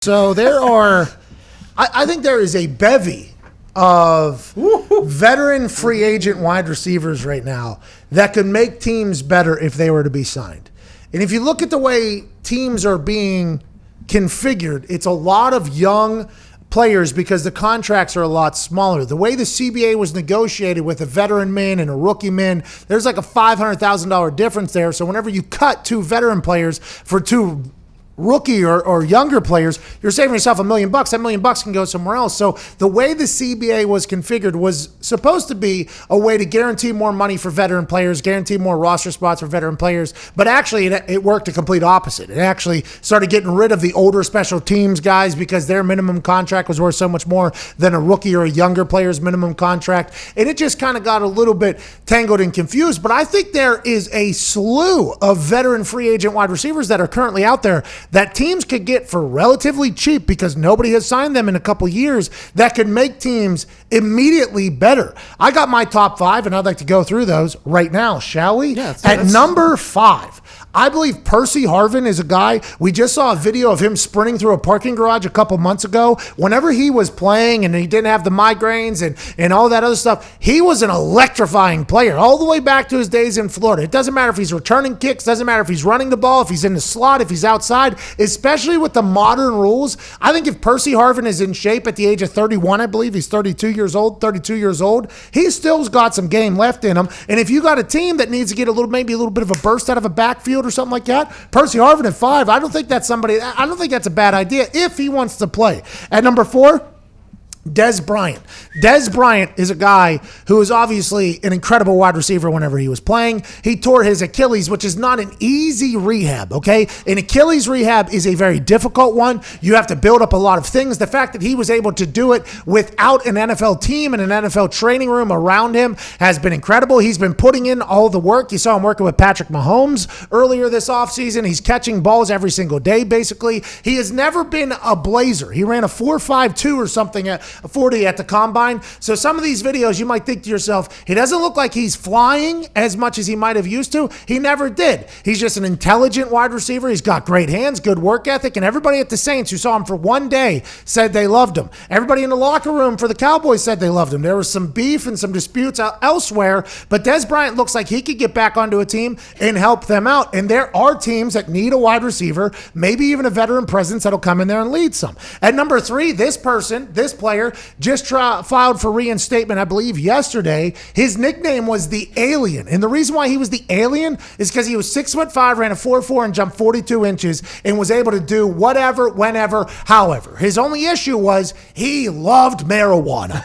So I think there is a bevy of veteran free agent wide receivers right now that could make teams better if they were to be signed. And if you look at the way teams are being configured, it's a lot of young players because the contracts are a lot smaller. The way the CBA was negotiated with a veteran min and a rookie min, there's like a $500,000 difference there. So whenever you cut two veteran players for two rookie or younger players, you're saving yourself $1 million. That $1 million can go somewhere else. So the way the CBA was configured was supposed to be a way to guarantee more money for veteran players, guarantee more roster spots for veteran players. But actually, it worked the complete opposite. It actually started getting rid of the older special teams guys because their minimum contract was worth so much more than a rookie or a younger player's minimum contract. And it just kind of got a little bit tangled and confused. But I think there is a slew of veteran free agent wide receivers that are currently out there that teams could get for relatively cheap because nobody has signed them in a couple years that could make teams immediately better. I got my top 5, and I'd like to go through those right now, shall we? Yeah, At number 5, I believe Percy Harvin is a guy. We just saw a video of him sprinting through a parking garage a couple months ago. Whenever he was playing and he didn't have the migraines and all that other stuff, he was an electrifying player all the way back to his days in Florida. It doesn't matter if he's returning kicks, doesn't matter if he's running the ball, if he's in the slot, if he's outside, especially with the modern rules. I think if Percy Harvin is in shape at the age of 31, I believe he's 32 years old, he still's got some game left in him. And if you got a team that needs to get maybe a little bit of a burst out of a backfield or something like that, Percy Harvin at 5, I don't think that's a bad idea if he wants to play. At number 4, Dez Bryant. Dez Bryant is a guy who is obviously an incredible wide receiver whenever he was playing. He tore his Achilles, which is not an easy rehab, okay? An Achilles rehab is a very difficult one. You have to build up a lot of things. The fact that he was able to do it without an NFL team and an NFL training room around him has been incredible. He's been putting in all the work. You saw him working with Patrick Mahomes earlier this offseason. He's catching balls every single day, basically. He has never been a blazer. He ran a 4.52 or something at 40 at the combine. So some of these videos, you might think to yourself, he doesn't look like he's flying as much as he might have used to. He never did. He's just an intelligent wide receiver. He's got great hands, good work ethic, and everybody at the Saints who saw him for one day said they loved him. Everybody in the locker room for the Cowboys said they loved him. There was some beef and some disputes elsewhere, but Dez Bryant looks like he could get back onto a team and help them out. And there are teams that need a wide receiver, maybe even a veteran presence that'll come in there and lead some. At number 3, this player, just filed for reinstatement, I believe, yesterday. His nickname was the Alien. And the reason why he was the Alien is because he was 6'5", ran a 4.4, and jumped 42 inches, and was able to do whatever, whenever, however. His only issue was he loved marijuana.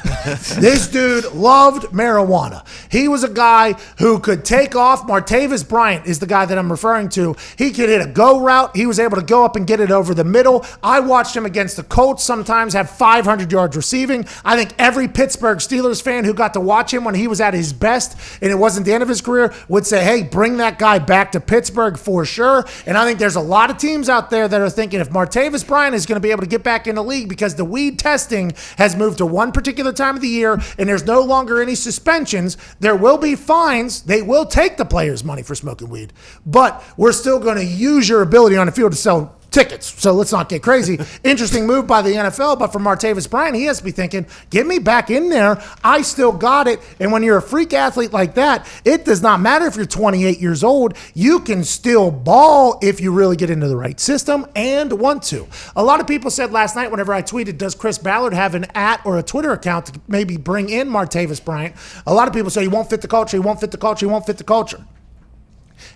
This dude loved marijuana. He was a guy who could take off. Martavis Bryant is the guy that I'm referring to. He could hit a go route. He was able to go up and get it over the middle. I watched him against the Colts sometimes have 500 yards receiving. I think every Pittsburgh Steelers fan who got to watch him when he was at his best and it wasn't the end of his career would say, hey, bring that guy back to Pittsburgh for sure. And I think there's a lot of teams out there that are thinking if Martavis Bryant is going to be able to get back in the league because the weed testing has moved to one particular time of the year and there's no longer any suspensions, there will be fines. They will take the players' money for smoking weed. But we're still going to use your ability on the field to sell tickets. So let's not get crazy. Interesting move by the NFL, but for Martavis Bryant, he has to be thinking, get me back in there. I still got it. And when you're a freak athlete like that, it does not matter if you're 28 years old. You can still ball if you really get into the right system and want to. A lot of people said last night whenever I tweeted, does Chris Ballard have an @ or a Twitter account to maybe bring in Martavis Bryant? A lot of people say he won't fit the culture, he won't fit the culture, he won't fit the culture.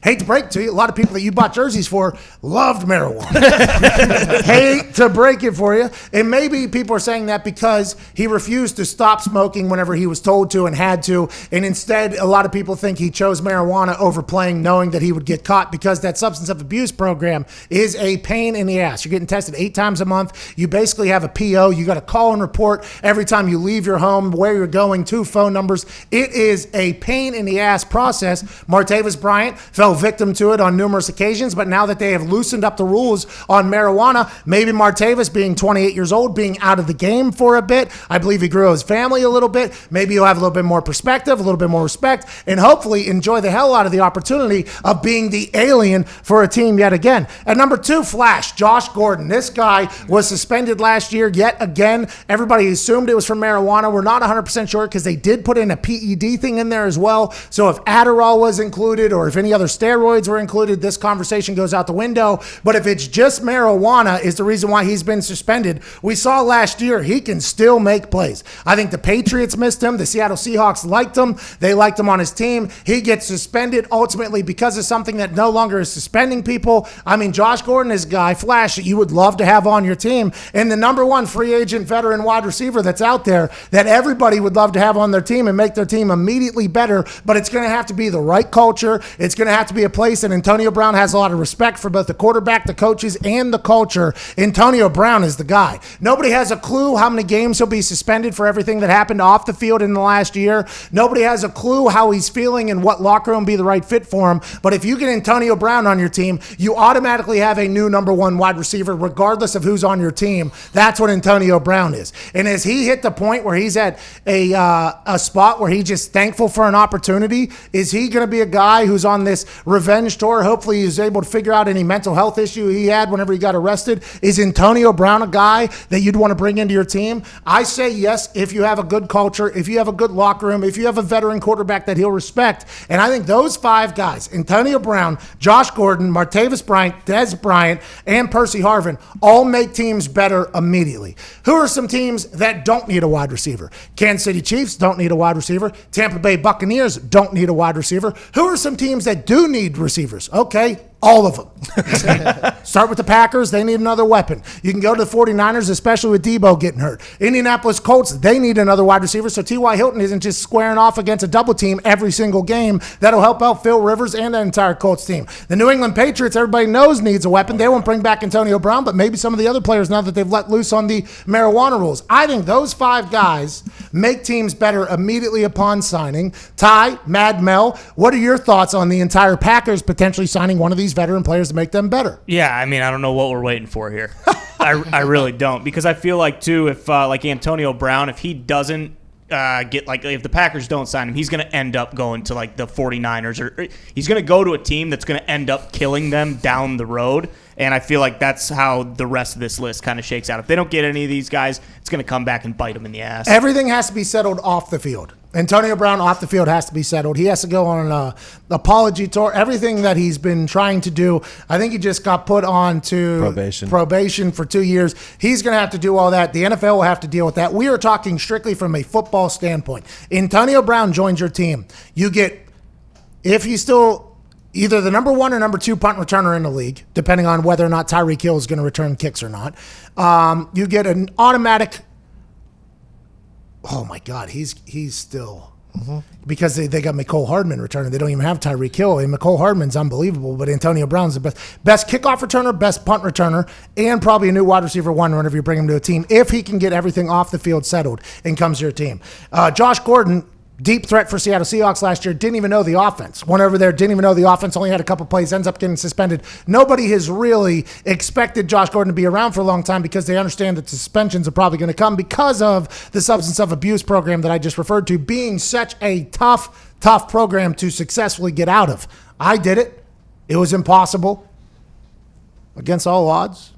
Hate to break it to you, a lot of people that you bought jerseys for loved marijuana. Hate to break it for you. And maybe people are saying that because he refused to stop smoking whenever he was told to and had to. And instead, a lot of people think he chose marijuana over playing knowing that he would get caught because that substance abuse program is a pain in the ass. You're getting tested 8 times a month. You basically have a PO. You got to call and report every time you leave your home, where you're going, 2 phone numbers. It is a pain in the ass process. Martavis Bryant fell victim to it on numerous occasions. But now that they have loosened up the rules on marijuana, maybe Martavis, being 28 years old, being out of the game for a bit, I believe he grew his family a little bit. Maybe he'll have a little bit more perspective, a little bit more respect, and hopefully enjoy the hell out of the opportunity of being the alien for a team yet again. At number 2, Flash, Josh Gordon. This guy was suspended last year yet again. Everybody assumed it was from marijuana. We're not 100% sure because they did put in a PED thing in there as well. So if Adderall was included or if any other steroids were included, this conversation goes out the window. But if it's just marijuana is the reason why he's been suspended, we saw last year he can still make plays. I think the Patriots missed him. The Seattle Seahawks liked him. They liked him on his team. He gets suspended ultimately because of something that no longer is suspending people. I mean, Josh Gordon is a guy, Flash, that you would love to have on your team, and the number one free agent veteran wide receiver that's out there that everybody would love to have on their team and make their team immediately better. But it's going to have to be the right culture. It's going to have to be a place that Antonio Brown has a lot of respect for both the quarterback, the coaches, and the culture. Antonio Brown is the guy. Nobody has a clue how many games he'll be suspended for everything that happened off the field in the last year. Nobody has a clue how he's feeling and what locker room be the right fit for him. But if you get Antonio Brown on your team, you automatically have a new number one wide receiver regardless of who's on your team. That's what Antonio Brown is. And as he hit the point where he's at a spot where he's just thankful for an opportunity, is he going to be a guy who's on this revenge tour? Hopefully he's able to figure out any mental health issue he had whenever he got arrested. Is Antonio Brown a guy that you'd want to bring into your team? I say yes if you have a good culture, if you have a good locker room, if you have a veteran quarterback that he'll respect. And I think those 5 guys, Antonio Brown, Josh Gordon, Martavis Bryant, Dez Bryant, and Percy Harvin, all make teams better immediately. Who are some teams that don't need a wide receiver? Kansas City Chiefs don't need a wide receiver. Tampa Bay Buccaneers don't need a wide receiver. Who are some teams that do need receivers? Okay, all of them. Start with the Packers. They need another weapon. You can go to the 49ers, especially with Debo getting hurt. Indianapolis Colts, they need another wide receiver, so T.Y. Hilton isn't just squaring off against a double team every single game. That'll help out Phil Rivers and that entire Colts team. The New England Patriots, everybody knows, needs a weapon. They won't bring back Antonio Brown, but maybe some of the other players now that they've let loose on the marijuana rules. I think those 5 guys make teams better immediately upon signing. Ty, Mad Mel, what are your thoughts on the entire Packers potentially signing one of these veteran players to make them better? Yeah, I mean, I don't know what we're waiting for here. I really don't, because I feel like, too, if like Antonio Brown, if he doesn't if the Packers don't sign him, he's going to end up going to like the 49ers, or he's going to go to a team that's going to end up killing them down the road. And I feel like that's how the rest of this list kind of shakes out. If they don't get any of these guys, it's going to come back and bite them in the ass. Everything has to be settled off the field. Antonio Brown off the field has to be settled. He has to go on an apology tour. Everything that he's been trying to do, I think he just got put on to probation for 2 years. He's going to have to do all that. The NFL will have to deal with that. We are talking strictly from a football standpoint. Antonio Brown joins your team. You get, if he's still either the number 1 or number 2 punt returner in the league, depending on whether or not Tyreek Hill is going to return kicks or not, you get an automatic. Oh my God, he's still because they got McCole Hardman returning. They don't even have Tyreek Hill, and McCole Hardman's unbelievable. But Antonio Brown's the best kickoff returner, best punt returner, and probably a new wide receiver 1 whenever you bring him to a team if he can get everything off the field settled and comes to your team. Josh Gordon, deep threat for Seattle Seahawks last year, didn't even know the offense. Went over there, didn't even know the offense, only had a couple plays, ends up getting suspended. Nobody has really expected Josh Gordon to be around for a long time because they understand that suspensions are probably going to come because of the substance of abuse program that I just referred to being such a tough program to successfully get out of. I did it. It was impossible against all odds.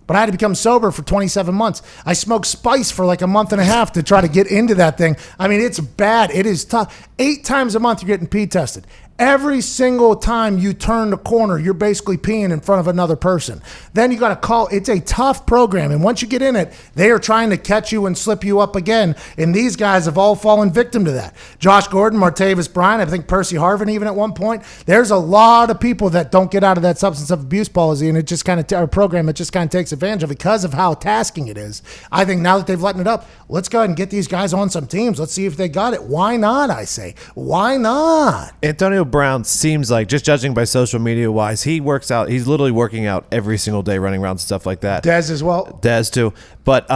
But I had to become sober for 27 months. I smoked spice for like a month and a half to try to get into that thing. I mean, it's bad. It is tough. 8 times a month you're getting pee tested. Every single time you turn the corner, you're basically peeing in front of another person. Then you got to call. It's a tough program. And once you get in it, they are trying to catch you and slip you up again. And these guys have all fallen victim to that. Josh Gordon, Martavis Bryant, I think Percy Harvin even at one point. There's a lot of people that don't get out of that substance of abuse policy, and it just kind of, program, it just kind of takes advantage of because of how tasking it is. I think now that they've letting it up, let's go ahead and get these guys on some teams. Let's see if they got it. Why not, I say? Why not? Antonio Brown seems like, just judging by social media wise, he works out. He's literally working out every single day, running around and stuff like that. Dez as well. Dez too. But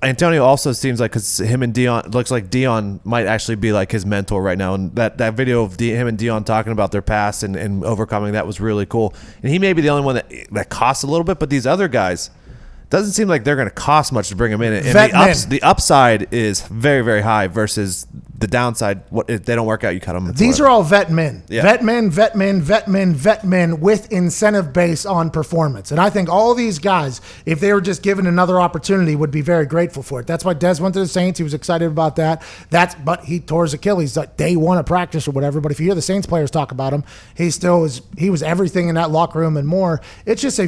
Antonio also seems like, because him and Dion, looks like Dion might actually be like his mentor right now. And that video of him and Dion talking about their past and overcoming that was really cool. And he may be the only one that costs a little bit, but these other guys, doesn't seem like they're going to cost much to bring them in. And the upside is very, very high versus the downside. What if they don't work out? You cut them. These are all vet men. Yeah. Vet men with incentive base on performance. And I think all these guys, if they were just given another opportunity, would be very grateful for it. That's why Dez went to the Saints. He was excited about that. But he tore his Achilles like day one of practice or whatever. But if you hear the Saints players talk about him, he was everything in that locker room and more. It's just I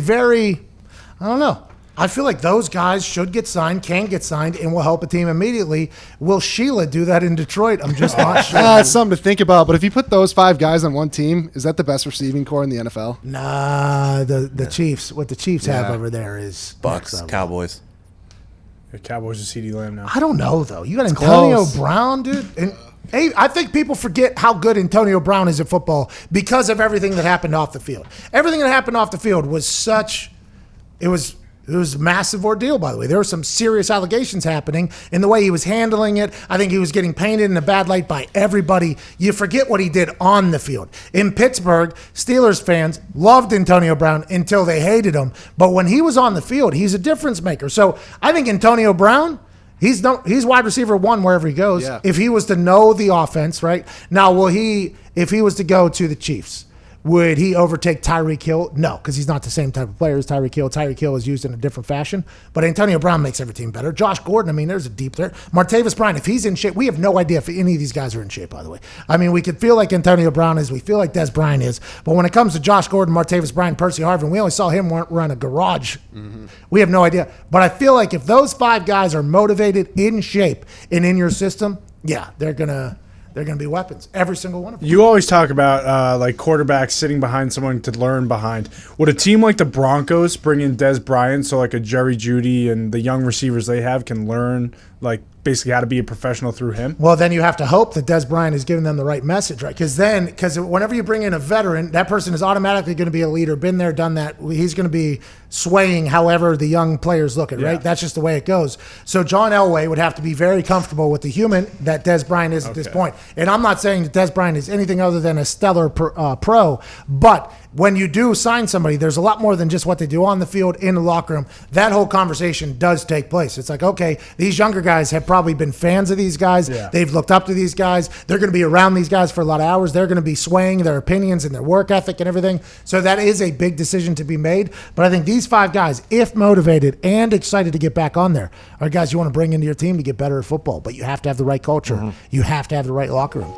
don't know. I feel like those guys should get signed, can get signed, and will help a team immediately. Will Sheila do that in Detroit? I'm just not sure. It's something to think about. But if you put those 5 guys on one team, is that the best receiving core in the NFL? Nah, the Chiefs. What the Chiefs have over there is Bucks, Cowboys. The Cowboys are CeeDee Lamb now. I don't know, though. You got Antonio close. Brown, dude. And hey, I think people forget how good Antonio Brown is at football because of everything that happened off the field. Everything that happened off the field was it was a massive ordeal, by the way. There were some serious allegations happening in the way he was handling it. I think he was getting painted in a bad light by everybody. You forget what he did on the field. In Pittsburgh, Steelers fans loved Antonio Brown until they hated him. But when he was on the field, he's a difference maker. So I think Antonio Brown, he's wide receiver 1 wherever he goes. Yeah. If he was to know the offense, right? Now, if he was to go to the Chiefs, would he overtake Tyreek Hill? No, because he's not the same type of player as Tyreek Hill. Tyreek Hill is used in a different fashion. But Antonio Brown makes every team better. Josh Gordon, there's a deep there. Martavis Bryant, if he's in shape, we have no idea if any of these guys are in shape, by the way. We could feel like Antonio Brown is. We feel like Dez Bryant is. But when it comes to Josh Gordon, Martavis Bryant, Percy Harvin, we only saw him run a garage. Mm-hmm. We have no idea. But I feel like if those 5 guys are motivated, in shape, and in your system, yeah, they're going to be weapons. Every single one of them. You always talk about like quarterbacks sitting behind someone to learn behind. Would a team like the Broncos bring in Dez Bryant so like a Jerry Jeudy and the young receivers they have can learn like basically how to be a professional through him? Well, then you have to hope that Dez Bryant is giving them the right message, right? Because whenever you bring in a veteran, that person is automatically going to be a leader, been there, done that. He's going to be swaying however the young players look at it, right? That's just the way it goes. So John Elway would have to be very comfortable with the human that Dez Bryant is at this point. And I'm not saying that Dez Bryant is anything other than a stellar pro, but when you do sign somebody, there's a lot more than just what they do on the field, in the locker room. That whole conversation does take place. It's like, okay, these younger guys have probably been fans of these guys. Yeah. They've looked up to these guys. They're going to be around these guys for a lot of hours. They're going to be swaying their opinions and their work ethic and everything. So that is a big decision to be made. But I think these 5 guys, if motivated and excited to get back on there, are guys you want to bring into your team to get better at football. But you have to have the right culture. Mm-hmm. You have to have the right locker room.